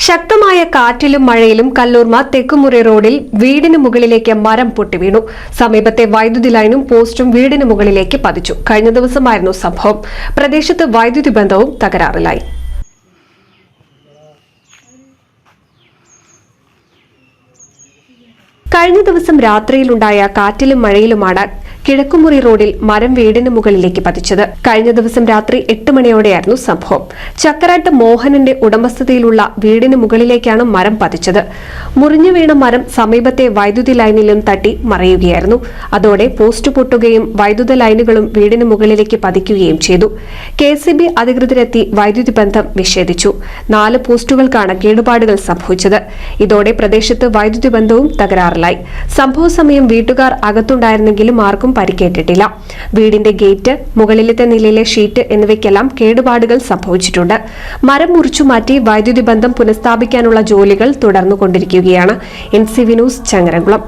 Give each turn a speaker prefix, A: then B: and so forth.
A: ശക്തമായ കാറ്റിലും മഴയിലും കല്ലൂർമ തെക്കുമുറി റോഡിൽ വീടിന് മുകളിലേക്ക് മരം പൊട്ടിവീണു. സമീപത്തെ വൈദ്യുതി ലൈനും പോസ്റ്റും വീടിന് മുകളിലേക്ക് പതിച്ചു. കഴിഞ്ഞ ദിവസമായിരുന്നു സംഭവം. പ്രദേശത്ത് വൈദ്യുതി ബന്ധവും തകരാറിലായി. കഴിഞ്ഞ ദിവസം രാത്രിയിലുണ്ടായ കാറ്റിലും മഴയിലുമാണ് കിഴക്കുമുറി റോഡിൽ മരം വീടിന് മുകളിലേക്ക് പതിച്ചത്. കഴിഞ്ഞ ദിവസം രാത്രി 8 മണിയോടെയായിരുന്നു സംഭവം. ചക്കരാട്ട് മോഹനന്റെ ഉടമസ്ഥതയിലുള്ള വീടിന് മുകളിലേക്കാണ് മരം പതിച്ചത്. മുറിഞ്ഞു വീണ മരം സമീപത്തെ വൈദ്യുതി ലൈനിലും തട്ടി മറയുകയായിരുന്നു. അതോടെ പോസ്റ്റ് പൊട്ടുകയും വൈദ്യുത ലൈനുകളും വീടിന് മുകളിലേക്ക് പതിക്കുകയും ചെയ്തു. KCB അധികൃതരെത്തി വൈദ്യുതി ബന്ധം വിച്ഛേദിച്ചു. 4 പോസ്റ്റുകൾക്കാണ് കേടുപാടുകൾ സംഭവിച്ചത്. ഇതോടെ പ്രദേശത്ത് വൈദ്യുതി ബന്ധവും തകരാറിലായി. സംഭവ സമയം വീട്ടുകാർ അകത്തുണ്ടായിരുന്നെങ്കിലും ആർക്കും പരിക്കേറ്റിട്ടില്ല. വീടിന്റെ ഗേറ്റ്, മുകളിലത്തെ നിലയിലെ ഷീറ്റ് എന്നിവയ്ക്കെല്ലാം കേടുപാടുകൾ സംഭവിച്ചിട്ടുണ്ട്. മരം മുറിച്ചു മാറ്റി വൈദ്യുതി ബന്ധം പുനഃസ്ഥാപിക്കാനുള്ള ജോലികൾ തുടർന്നുകൊണ്ടിരിക്കുകയാണ്. NCV news, Changaramkulam.